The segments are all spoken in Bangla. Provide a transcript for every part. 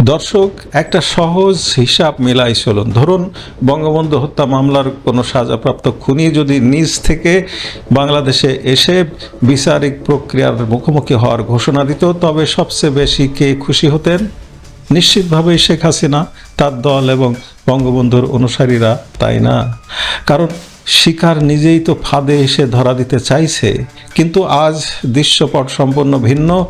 দর্শক, একটা সহজ হিসাব মেলাই চলুন। ধরুন, বঙ্গবন্ধু হত্যা মামলার কোনো সাজাপ্রাপ্ত খুনি যদি নিজ থেকে বাংলাদেশে এসে বিচারিক প্রক্রিয়ার মুখোমুখি হওয়ার ঘোষণা দিত, তবে সবচেয়ে বেশি কে খুশি হতেন? নিশ্চিতভাবেই শেখ হাসিনা, তার দল এবং বঙ্গবন্ধুর অনুসারীরা, তাই না? কারণ শিকার নিজেই তো ফাঁদে এসে ধরা দিতে চাইছে। কিন্তু আজ দৃশ্যপট সম্পূর্ণ ভিন্ন।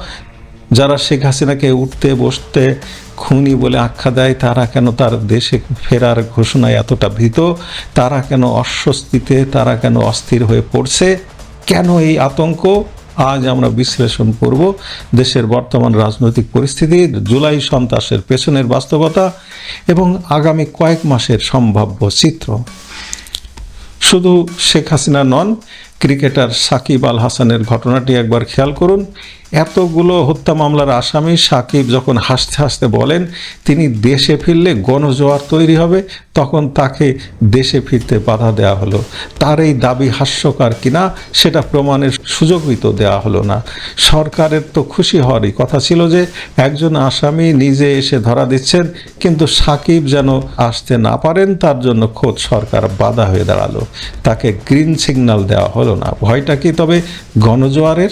যারা শেখ হাসিনাকে উঠতে বসতে খুনি বলে আখ্যা দেয়, তারা কেন তার দেশে ফেরার ঘোষণায় এতটা ভীত? তারা কেন অস্বস্তিতে, তারা কেন অস্থির হয়ে পড়ছে? কেন এই আতঙ্ক? আজ আমরা বিশ্লেষণ করব দেশের বর্তমান রাজনৈতিক পরিস্থিতি, জুলাই সন্ত্রাসের পেছনের বাস্তবতা এবং আগামী কয়েক মাসের সম্ভাব্য চিত্র। শুধু শেখ হাসিনা নন, ক্রিকেটার সাকিব আল হাসানের ঘটনাটি একবার খেয়াল করুন। এতগুলো হত্যা মামলার আসামি সাকিব যখন হাসতে হাসতে বলেন তিনি দেশে ফিরলে গণজোয়ার তৈরি হবে, তখন তাকে দেশে ফিরতে বাধা দেওয়া হলো। তার এই দাবি হাস্যকর কিনা সেটা প্রমাণের সুযোগই তো দেওয়া হলো না। সরকারের তো খুশি হওয়ারই কথা ছিল যে একজন আসামি নিজে এসে ধরা দিচ্ছেন, কিন্তু সাকিব যেন আসতে না পারেন তার জন্য খোদ সরকার বাধা হয়ে দাঁড়ালো। তাকে গ্রিন সিগন্যাল দেওয়া হলো না। ভয়টা কি তবে গণজোয়ারের?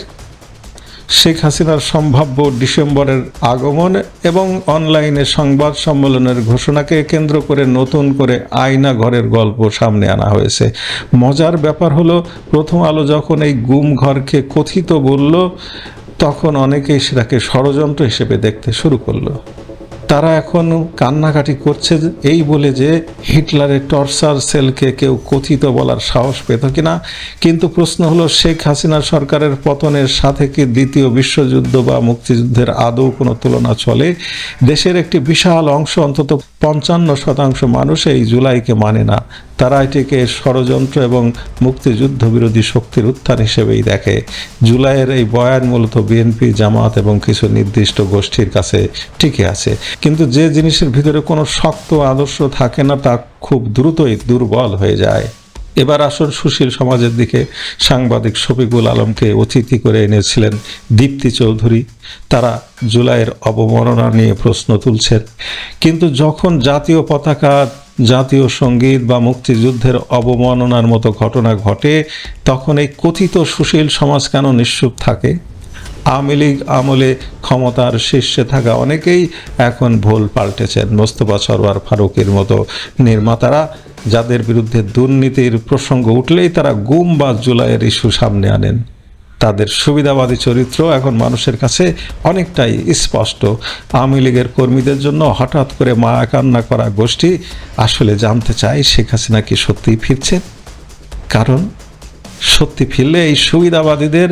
শেখ হাসিনার সম্ভাব্য ডিসেম্বরের আগমন এবং অনলাইনে সংবাদ সম্মেলনের ঘোষণাকে কেন্দ্র করে নতুন করে আয়না ঘরের গল্প সামনে আনা হয়েছে। মজার ব্যাপার হলো, প্রথম আলো যখন এই গুম ঘরকে কথিত বলল, তখন অনেকেই সেটাকে ষড়যন্ত্র হিসেবে দেখতে শুরু করলো। তারা এখন কান্নাকাটি করছে এই বলে যে হিটলারের টর্চার সেলকে কেউ কথিত বলার সাহস পেত কিনা। কিন্তু প্রশ্ন হলো, শেখ হাসিনা সরকারের পতনের সাথে কি দ্বিতীয় বিশ্বযুদ্ধ বা মুক্তিযুদ্ধের আদৌ কোনো তুলনা চলে? দেশের একটি বিশাল অংশ, অন্তত 55% মানুষ এই জুলাইকে মানে না। তারা এটিকে ষড়যন্ত্র এবং মুক্তিযুদ্ধ বিরোধী শক্তির উত্থান হিসেবেই দেখে। জুলাইয়ের এই বয়ান মূলত বিএনপি, জামাত এবং কিছু নির্দিষ্ট গোষ্ঠীর কাছে টিকে আছে। কিন্তু যে জিনিসের ভিতরে কোনো শক্ত আদর্শ থাকে না, তা খুব দ্রুতই দুর্বল হয়ে যায়। এবার আসুন সুশীল সমাজের দিকে। সাংবাদিক শফিকুল আলমকে অতিথি করে এনেছিলেন দীপ্তি চৌধুরী। তারা জুলাইয়ের অবমাননা নিয়ে প্রশ্ন তুলছেন। কিন্তু যখন জাতীয় পতাকা, জাতীয় সঙ্গীত বা মুক্তিযুদ্ধের অবমাননার মতো ঘটনা ঘটে, তখন এই কথিত সুশীল সমাজ কেন নিশ্চুপ থাকে? আওয়ামী লীগ আমলে ক্ষমতার শীর্ষে থাকা অনেকেই এখন ভুল পাল্টেছেন। মোস্তফা সরওয়ার ফারুকের মতো নির্মাতারা, যাদের বিরুদ্ধে দুর্নীতির প্রসঙ্গ উঠলেই তারা গুম বা জুলাইয়ের ইস্যু সামনে আনেন। তাদের সুবিধাবাদী চরিত্র এখন মানুষের কাছে অনেকটাই স্পষ্ট। আওয়ামী লীগের কর্মীদের জন্য হঠাৎ করে মায়া কান্না করা গোষ্ঠী আসলে জানতে চায় শেখ হাসিনা কি সত্যিই ফিরছেন। কারণ সত্যি ফিরলে এই সুবিধাবাদীদের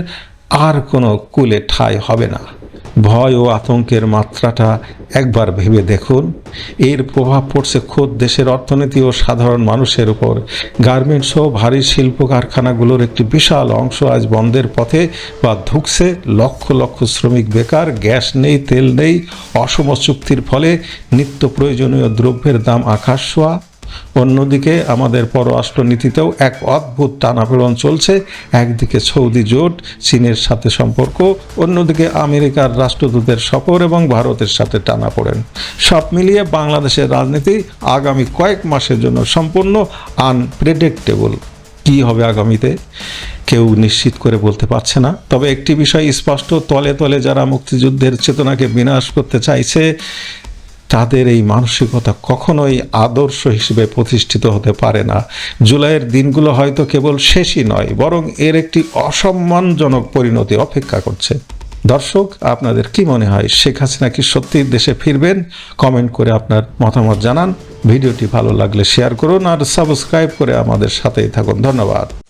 আর কোনো কুলে ঠাঁই হবে না। ভয় ও আতঙ্কের মাত্রাটা একবার ভেবে দেখুন। এর প্রভাব পড়ছে খোদ দেশের অর্থনীতি ও সাধারণ মানুষের উপর। গার্মেন্টস ও ভারী শিল্প কারখানাগুলোর একটি বিশাল অংশ আজ বন্ধের পথে বা ধুঁকছে। লক্ষ লক্ষ শ্রমিক বেকার, গ্যাস নেই, তেল নেই। অসম চুক্তির ফলে নিত্য প্রয়োজনীয় দ্রব্যের দাম আকাশ ছোঁয়া। অন্যদিকে আমাদের পররাষ্ট্রনীতিতেও এক অদ্ভুত টানাপোড়েন চলছে। একদিকে সৌদি জোট, চীনের সাথে সম্পর্ক, অন্যদিকে আমেরিকার রাষ্ট্রদূতের সফর এবং ভারতের সাথে টানাপোড়েন। সব মিলিয়ে বাংলাদেশের রাজনীতি আগামী কয়েক মাসের জন্য সম্পূর্ণ আনপ্রেডিক্টেবল। কী হবে আগামীতে কেউ নিশ্চিত করে বলতে পারছে না। তবে একটি বিষয় স্পষ্ট, তলে তলে যারা মুক্তিযুদ্ধের চেতনাকে বিনাশ করতে চাইছে, তাদের এই মানসিকতা কখনোই আদর্শ হিসেবে প্রতিষ্ঠিত হতে পারে না। জুলাইয়ের দিনগুলো হয়তো কেবল শেষই নয়, বরং এর একটি অসম্মানজনক পরিণতি অপেক্ষা করছে। দর্শক, আপনাদের কি মনে হয়, শেখ হাসিনা কি সত্যিই দেশে ফিরবেন? কমেন্ট করে আপনার মতামত জানান। ভিডিওটি ভালো লাগলে শেয়ার করুন আর সাবস্ক্রাইব করে আমাদের সাথেই থাকুন। ধন্যবাদ।